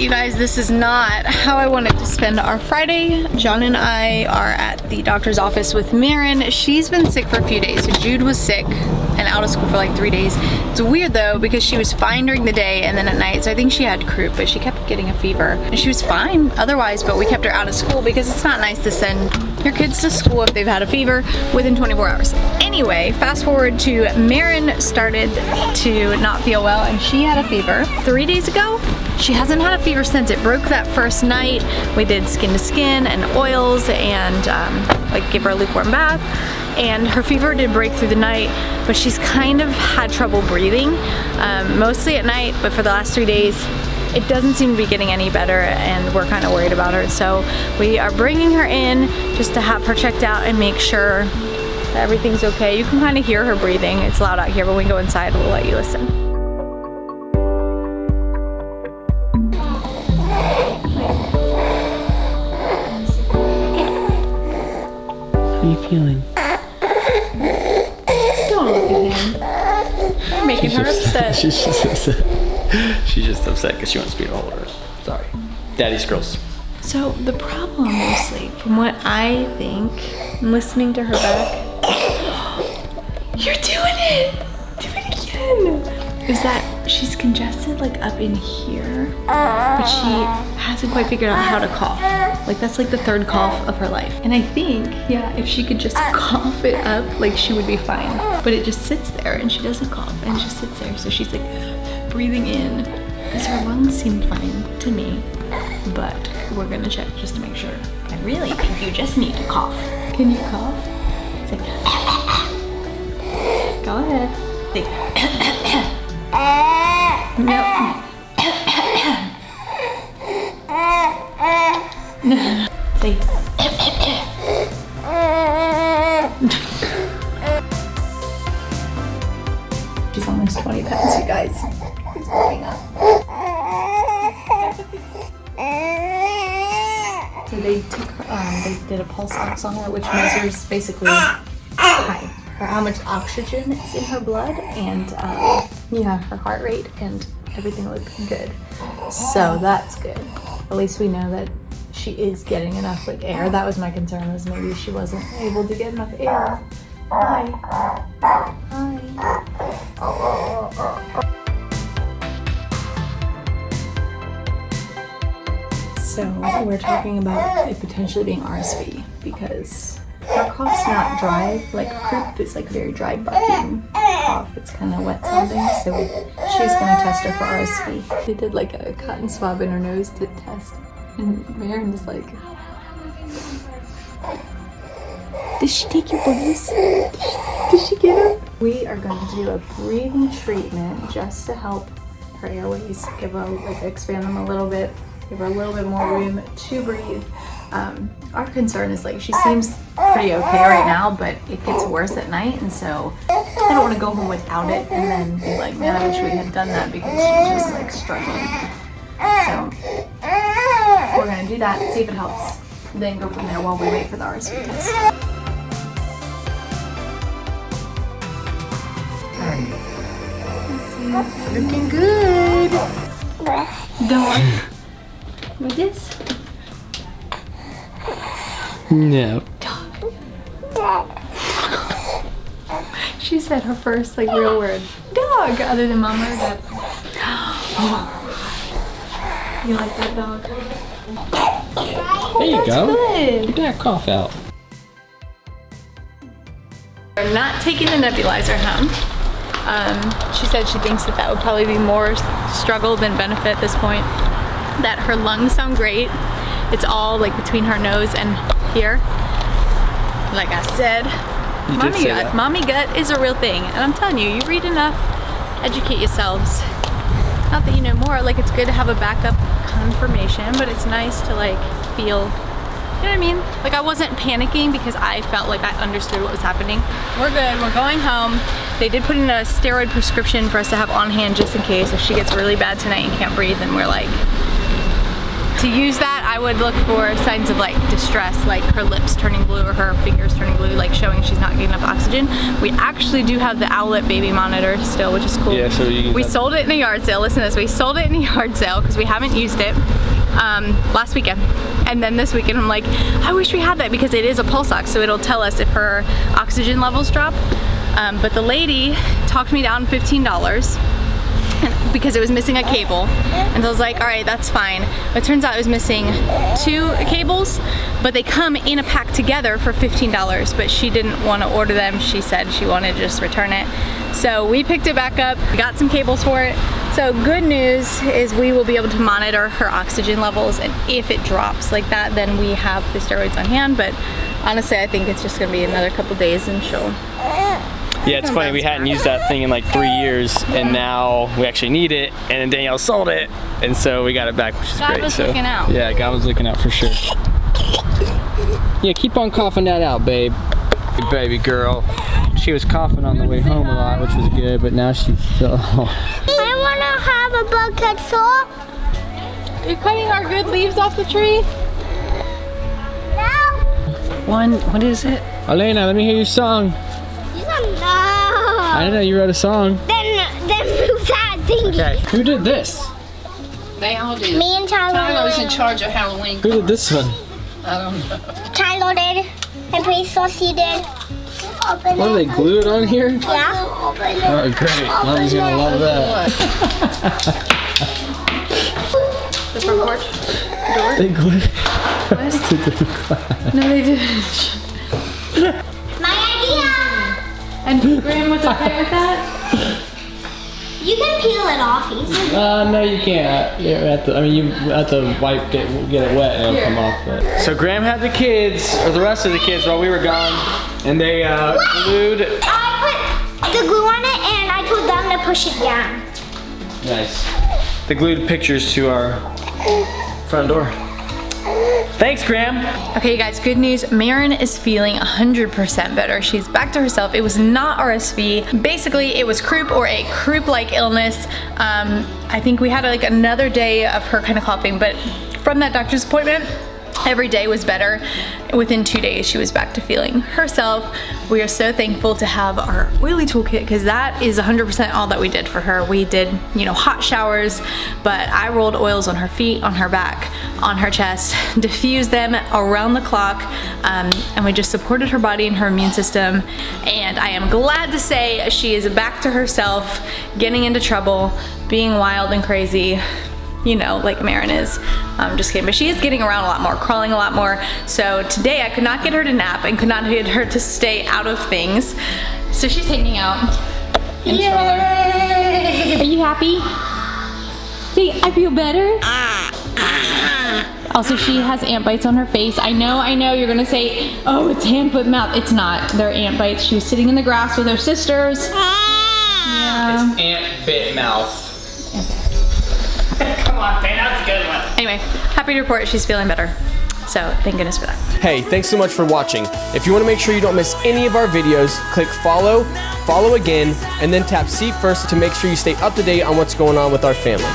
you guys, this is not how I wanted to spend our Friday. John and I are at the doctor's office with Maren. She's been sick for a few days. So Jude was sick and out of school for like 3 days. It's weird though because she was fine during the day and then at night. So I think she had croup, but she kept getting a fever and she was fine otherwise, but we kept her out of school because it's not nice to send your kids to school if they've had a fever within 24 hours. Anyway, fast forward to Maren started to not feel well and she had a fever 3 days ago. She hasn't had a fever since. It broke that first night. We did skin to skin and oils and like give her a lukewarm bath. And her fever did break through the night, but she's kind of had trouble breathing, mostly at night, but for the last 3 days, it doesn't seem to be getting any better and we're kind of worried about her. So we are bringing her in just to have her checked out and make sure that everything's okay. You can kind of hear her breathing. It's loud out here, but when we go inside, we'll let you listen. How are you feeling? Don't look at him. You're making her upset. She's just upset. She's just upset because she wants me to hold her. Sorry. Daddy's girls. So the problem mostly, from what I think, listening to her back, you're doing it! Do it again! Is that she's congested like up in here, but she hasn't quite figured out how to cough. Like that's like the third cough of her life. And I think, yeah, if she could just cough it up, like she would be fine. But it just sits there and she doesn't cough and it just sits there. So she's like breathing in because her lungs seemed fine to me. But we're gonna check just to make sure. I really think you just need to cough. Can you cough? Say, go ahead. Say, no. Say, she's almost 20 pounds, you guys. She's growing up. So they took her, they did a pulse ox on her, which measures basically how much oxygen is in her blood and yeah, her heart rate, and everything looked good. So that's good. At least we know that she is getting enough like air. That was my concern, was maybe she wasn't able to get enough air. Hi. Hi. So we're talking about it potentially being RSV because her cough's not dry, like croup is like very dry barking cough. It's kind of wet sounding, so she's gonna test her for RSV. They did like a cotton swab in her nose to test, and Maren was like, "Did she take your boogers? Did she get them?" We are going to do a breathing treatment just to help her airways, give her like expand them a little bit. Give her a little bit more room to breathe. Our concern is like she seems pretty okay right now, but it gets worse at night, and so I don't want to go home without it and then be like, man, I wish we had done that because she's just like struggling. So we're gonna do that, see if it helps, then go from there while we wait for the RSV test. Looking good. Don't. With this? No. She said her first like real word, dog, other than mama or dad. You like that dog? There you go. Good. Get that cough out. We're not taking the nebulizer home. She said she thinks that would probably be more struggle than benefit at this point. That her lungs sound great. It's all like between her nose and here. Like I said, mommy gut is a real thing. And I'm telling you, you read enough, educate yourselves. Not that you know more, like it's good to have a backup confirmation, but it's nice to like feel, you know what I mean? Like I wasn't panicking because I felt like I understood what was happening. We're good, we're going home. They did put in a steroid prescription for us to have on hand just in case if she gets really bad tonight and can't breathe, and we're like, to use that, I would look for signs of like distress, like her lips turning blue or her fingers turning blue, like showing she's not getting enough oxygen. We actually do have the Our Baby monitor still, which is cool. Yeah, so we sold it in a yard sale. Listen to this, we sold it in a yard sale because we haven't used it last weekend. And then this weekend I'm like, I wish we had that because it is a pulse ox, so it'll tell us if her oxygen levels drop. But the lady talked me down $15 because it was missing a cable, and I was like, all right, that's fine. But it turns out it was missing 2 cables, but they come in a pack together for $15, but she didn't want to order them. She said she wanted to just return it. So we picked it back up, got some cables for it. So good news is we will be able to monitor her oxygen levels, and if it drops like that, then we have the steroids on hand. But honestly, I think it's just gonna be another couple days and she'll... Yeah, it's funny, we hadn't used that thing in like 3 years, and now we actually need it, and then Danielle sold it, and so we got it back, which is God great. was looking out. Yeah, God was looking out for sure. Yeah, keep on coughing that out, babe. Good baby girl. She was coughing on the way home a lot, which was good, but now she's still... I want to have a bucket saw. You're cutting our good leaves off the tree? No. What is it? Elena, let me hear your song. No. I didn't know you wrote a song. Then move that thing. Okay, who did this? They all did. Me and Tyler was in Tyler. charge of Halloween. Who did this one? I don't know. Tyler did. And Priest Saucy did. Open What, are they glued on here? Yeah. Oh, great. Mommy's gonna love that. The front porch? They glued. No, they didn't. My idea. And Graham was okay with that? You can peel it off easily. No, you can't. You have to, I mean, you have to wipe it, get it wet, and it'll come off. But. So Graham had the kids, or the rest of the kids, while we were gone, and they glued. I put the glue on it and I told them to push it down. Nice. They glued pictures to our front door. Thanks, Graham. Okay, you guys, good news. Maren is feeling 100% better. She's back to herself. It was not RSV. Basically, it was croup or a croup-like illness. I think we had like another day of her kind of coughing, but from that doctor's appointment, every day was better. Within 2 days, she was back to feeling herself. We are so thankful to have our oily toolkit because that is 100% all that we did for her. We did, you know, hot showers, but I rolled oils on her feet, on her back, on her chest, diffused them around the clock, and we just supported her body and her immune system. And I am glad to say she is back to herself, getting into trouble, being wild and crazy. You know, like Maren is. Just kidding, but she is getting around a lot more, crawling a lot more. So today I could not get her to nap and could not get her to stay out of things. So she's hanging out in the stroller. Are you happy? See, I feel better. Also, she has ant bites on her face. I know, you're gonna say, oh, it's hand, foot, mouth. It's not, they're ant bites. She was sitting in the grass with her sisters. Yeah. It's ant bit mouth. Come on, man, that's a good one. Anyway, happy to report she's feeling better. So thank goodness for that. Hey, thanks so much for watching. If you want to make sure you don't miss any of our videos, click follow, follow again, and then tap see first to make sure you stay up to date on what's going on with our family.